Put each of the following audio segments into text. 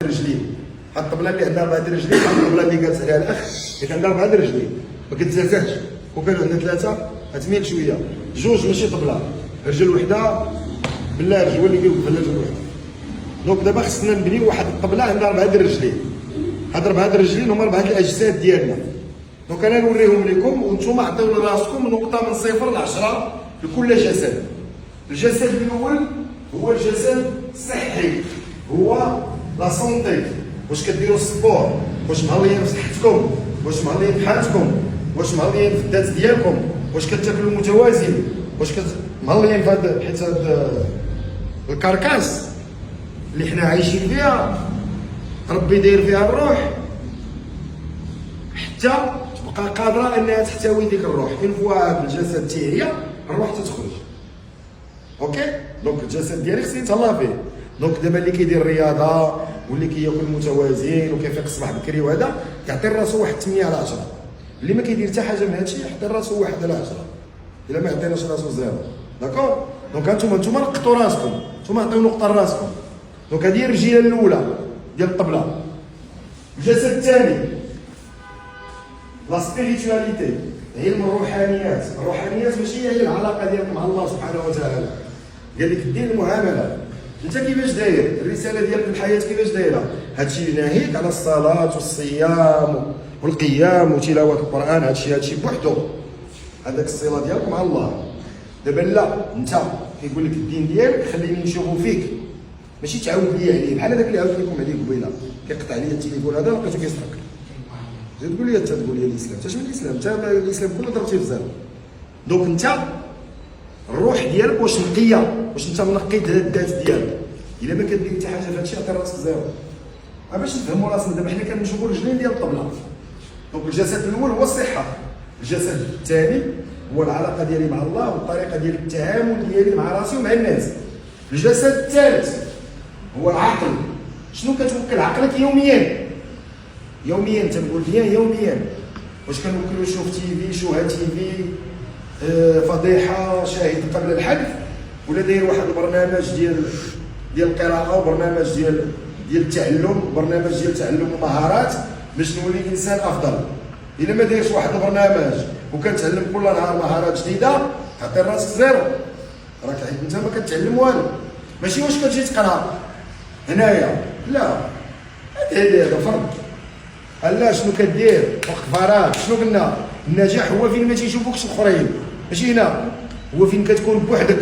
رجلين. هاد الطبله اللي عندها 4 رجلين هاد الطبله اللي جالس عليها الاخ اللي عندها 4 رجلين ما كتزازاش، وكانوا عندنا 3 غتميل شويه، جوج ماشي طبله، رجل وحده بالله رجل هو اللي كيوقف على رجل وحده. دونك دابا خصنا نبنيو واحد الطبله عندها 4 رجلين. هاد 4 رجلين هما 4 الاجساد ديالنا. دونك انا نوريهم لكم وانتم عطيو لراسكم نقطه من 0 ل 10 لكل جسد. الجسد الاول هو الجسد الصحي، هو لا سونتي. واش كديروا السبور؟ واش مهليين في صحتكم؟ واش مهليين في حالتكم؟ واش مهليين في الذات ديالكم؟ واش كتاكلوا متوازن؟ واش مهليين في هذا حيت هذا الكركاس اللي حنا عايشين فيها ربي داير فيها الروح حتى تبقى قادره انها تحتوي ديك الروح. اون فوا الجسد تيعيا الروح تتخرج. اوكي، دونك الجسد ديالك خصك تهلا فيه. دونك دابا اللي كيدير الرياضه واللي كياكل متوازن وكيفيق الصباح بكري وهذا كيعطي راسو واحد 8 على 10. اللي ما كيدير حتى حاجه من هادشي يعطي راسو 1 على 10. الا ما عطيناش راسو زيرو. داكور، دونك انتم نقطوا راسكم، انتم عطيو نقطه لراسكم. دونك هذه هي الرجيله الاولى ديال الطبله. الجسد الثاني لا سبيريتواليتي، علم الروحانيات. الروحانيات ماشي هي العلاقه ديالك مع الله سبحانه وتعالى. قال لك دير المعامله انت كيفاش داير، الرساله ديالك في الحياه كيفاش دايره. هادشي ناهيك على الصلاه والصيام والقيام وتلاوه القران، هادشي بوحدو هذاك الصله ديالك مع الله. دابا لا، انت كيقول لك الدين ديالك خليني نشوفو فيك، ماشي تعاود لي عليه بحال هذاك اللي عاودت لكم عليه قبيله كيقطع لي التليفون هذا لقيتو كيسرق. زيد تقول لي انت تقول لي الاسلام، انت شنو الاسلام؟ انت الاسلام كله ضربتيه في زيرو. دونك انت الروح ديالك واش نقيه، واش انت منقيت الذات ديالك. الا ما كدير حتى حاجه في هادشي عطي راسك زيرو. باش نفهموا راسنا دابا حنا كنشوفوا الرجلين ديال الطبله. دونك الجسد الاول هو الصحه، الجسد الثاني هو العلاقه ديالي مع الله والطريقه ديال التعامل ديالي مع راسي ومع الناس. الجسد الثالث هو العقل. شنو كتوكل عقلك يوميا؟ يوميا تنقول ليا يوميا. واش كنوكلو شوف تيفي، شوهه تيفي، فضيحه، شاهد قبل الحدث، ولا داير واحد البرنامج ديال القراءه وبرنامج ديال التعلم وبرنامج ديال تعلم المهارات باش نولي انسان افضل. الا ما دايرش واحد البرنامج وكتعلم كل نهار مهارات جديده عطي راسك زيرو. راك انت ما كتعلم والو. ماشي واش كتجي تقرا هنايا، لا، هذا فرض. لا، شنو كدير وقت فراغ؟ شنو قلنا؟ النجاح هو فين ما تيشوفوكش الاخرين، ماشي هنا، هو فين كتكون بوحدك.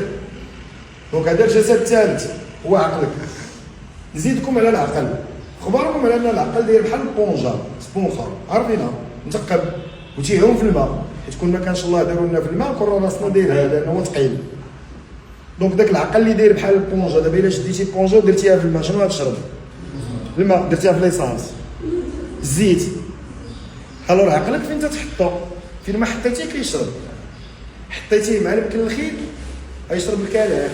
دونك هذا الجسد الثالث هو عقلك. نزيدكم على العقل، خبركم على ان العقل داير بحال البونجا، سبونخه عارفينها، مثقب وتيعوم في الماء، حيت كون ما كانش الله داروا لنا في الماء كون راسنا دايرها لانه هو ثقيل. دونك داك العقل اللي داير بحال البونجا، دابا الا شديتي البونجا ودرتيها في الماء شنو غتشرب؟ الماء. درتيها في ليسانس، الزيت. الوغ عقلك فين تتحطو؟ فين ما حطيتيه كيشرب. حطيتيه مع المكلخين غيشرب الكلام،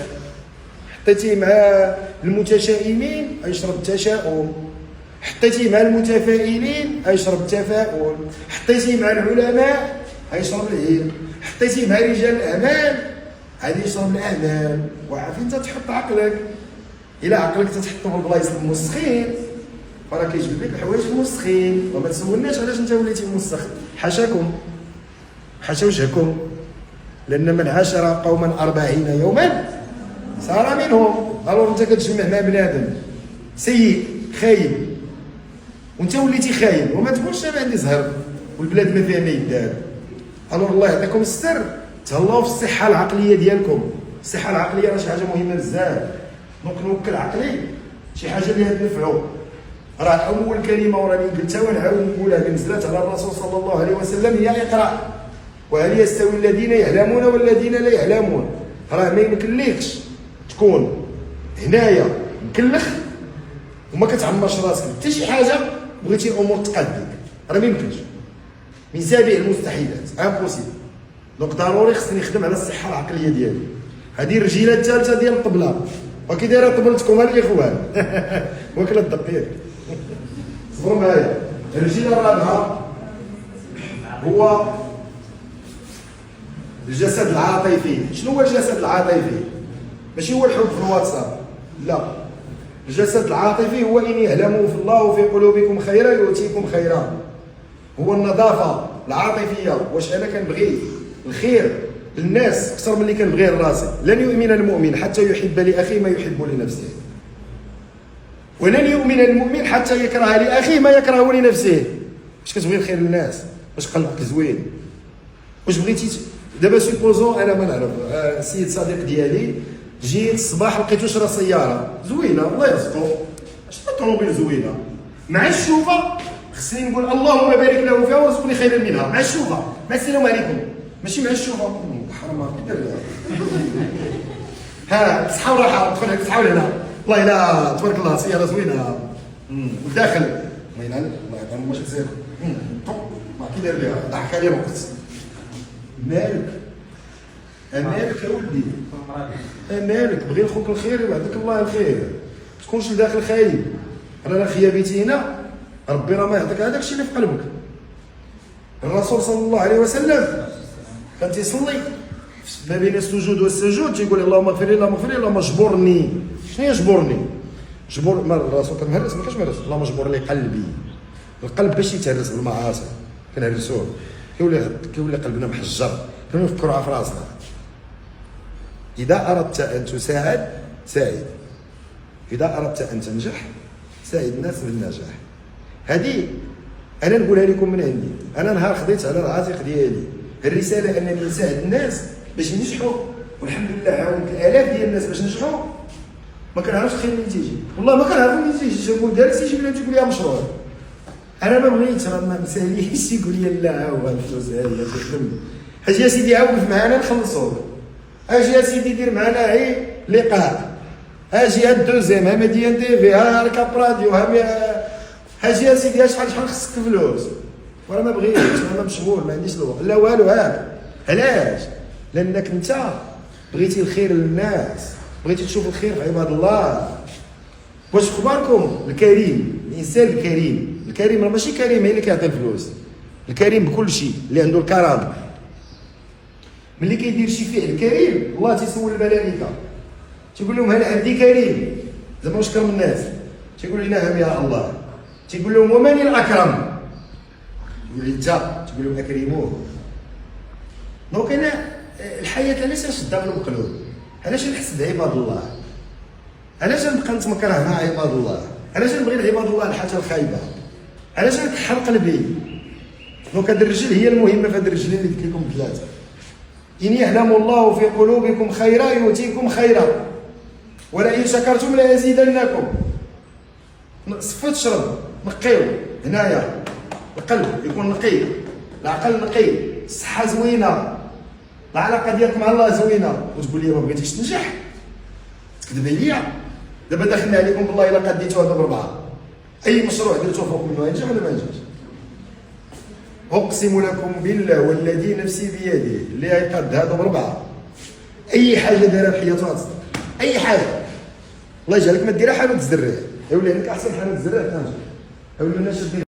حطيتيه مع المتشائمين غيشرب التشاؤم، حطيتيه مع المتفائلين غيشرب التفاؤل، حطيتيه مع العلماء غيشرب العلم، حطيتيه مع رجال الاعمال غادي يشرب الاعمال. وفين تتحط عقلك؟ الى عقلك تتحطو في البلايص الموسخين فراه كيجبد لك الحوايج الموسخين. وما تسولناش علاش انت وليتي موسخ، حاشاكم، حاشا وجهكم. لان من عاشر قوما 40 يوما صار منهم. الوغ انت كتجمع مع بنادم سيء خايب وانت وليتي خايب، وما تقولش انا عندي زهر والبلاد ما فيها ما يدار. الوغ الله يعطيكم الستر، تهلاو في الصحه العقليه ديالكم. الصحه العقليه راه شي حاجه مهمه بزاف. دونك نوكل عقلي شي حاجه اللي تنفعو. راه اول كلمه وراني قلتها ونعاود نقولها نزلت على الرسول صلى الله عليه وسلم هي اقرا وهل يستوي الذين يعلمون والذين لا يعلمون. راه ما يمكنلكش تكون هنايا مكلخ وما كتعمرش راسك حتى شي حاجه بغيتي الامور تقاد، راه ما يمكنش، من سابع المستحيلات، امبوسيبل. دونك ضروري خصني نخدم على الصحه العقليه ديالي. هذه الرجيله الثالثه ديال الطبله. وكي دايره طبلتكم الاخوان واكله الدقيق. صبروا معايا. الرجيله الرابعه هو الجسد العاطفي. شنو هو الجسد العاطفي؟ ماشي هو الحب في الواتساب، لا. الجسد العاطفي هو إن يعلموا في الله في قلوبكم خيرا يؤتيكم خيرا. هو النظافة العاطفية. واش أنا كنبغي الخير للناس أكثر من اللي كنبغيه لراسي. لن يؤمن المؤمن حتى يحب لأخيه ما يحب لنفسه، ولن يؤمن المؤمن حتى يكره لأخيه ما يكره لنفسه. واش كتبغي الخير للناس؟ واش قلبك زوين؟ واش بغيتي دابا سيبوزون انا ما نعرف السيد صديق ديالي جيت الصباح لقيتو شرا سياره زوينه الله يرزقو، شرا طوموبيل زوينه مع الشوفه، خصني نقول اللهم بارك له فيها وارزقني خيرا منها. مع الشوفه مع السلام عليكم، ماشي مع الشوفه حرام كي دار ها صحه وراحه تدخل لك صحه لهنا والله الا تبارك الله سياره زوينه والداخل الله ينعل الله يعطيهم واش تزيد ما كي داير بها ضحك عليه الوقت. مالك مالك يا ولدي مالك بغي لخوك الخير يبعثك الله الخير، ما تكونش لداخل خايب. انا خيابيتي هنا ربي راه ما يعطيك هذاك الشيء اللي في قلبك. الرسول صلى الله عليه وسلم كان تيصلي ما بين السجود والسجود تيقول اللهم اغفر لي اللهم اغفر لي اللهم اجبرني. شنو هي اجبرني؟ جبر ما الرسول كان مهرس ما كانش مهرس، اللهم اجبر لي قلبي. القلب باش يتهرس بالمعاصي كنهرسوه كيولي قلبنا محجر كنفكروا في راسنا. اذا اردت ان تساعد ساعد، اذا اردت ان تنجح ساعد الناس بالنجاح. هذه انا نقولها لكم من عندي، انا نهار خديت على العاتق ديالي الرساله انني نساعد الناس باش ينجحوا، والحمد لله عاونت الالاف ديال الناس باش نجحوا. ما كنعرفش الخير منين تيجي، والله ما كنعرف منين تيجي. تقول دارت يجيب لها تقول لي مشروع، انا ما بغيتش ما مساليش يقول لي لا هو الفلوس هذه تخدم. اجي يا سيدي عوف معنا نخلصوك، اجي يا سيدي دير معنا عي لقاء، اجي هاد دوزيام ها مديان تي في ها ركب راديو اجي يا سيدي شحال خصك فلوس، وانا ما بغيتش انا مشغول ما عنديش الوقت لا والو. هاك علاش؟ لانك انت بغيتي الخير للناس، بغيتي تشوف الخير في عباد الله. واش اخباركم الكريم؟ الانسان الكريم، الكريم راه ماشي كريم هي اللي كيعطي الفلوس، الكريم بكل شيء اللي عنده الكرامه. ملي كيدير شي فعل كريم الله تيسول الملائكه تيقول لهم هل عبدي كريم؟ زعما واش كرم الناس؟ تيقول نعم يا الله. تيقول لهم ومن الاكرم؟ تقول انت، تقول لهم اكرموه. دونك انا الحياه علاش نشدها من القلوب؟ علاش نحسد عباد الله؟ علاش نبقى نتمكره مع عباد الله؟ علاش نبغي لعباد الله الحاجه الخايبه؟ علاش نكحل قلبي؟ دونك هاد الرجل هي المهمه في هاد الرجلين اللي قلت لكم ثلاثه. ان يعلم الله في قلوبكم خيرا يؤتيكم خيرا ولئن شكرتم لازيدنكم. صفوا تشرب نقيو هنايا، القلب يكون نقي، العقل نقي، الصحه زوينه، العلاقه ديالك مع الله زوينه. وتقول لي ما بغيتيش تنجح؟ تكذب عليا. دابا داخلين عليكم بالله الا قديتوا هذا بربعه، اي مشروع درتوه فوق منه ينجح ولا ما ينجحش؟ اقسم لكم بالله والذي نفسي بيده اللي يقد هذا بربعه اي حاجه دارها في حياته غتصدق، اي حاجه. الله يجعلك ما ديرها حانوت الزراع، يولي عندك احسن حانوت الزراع تنجح. يولي الناس شادين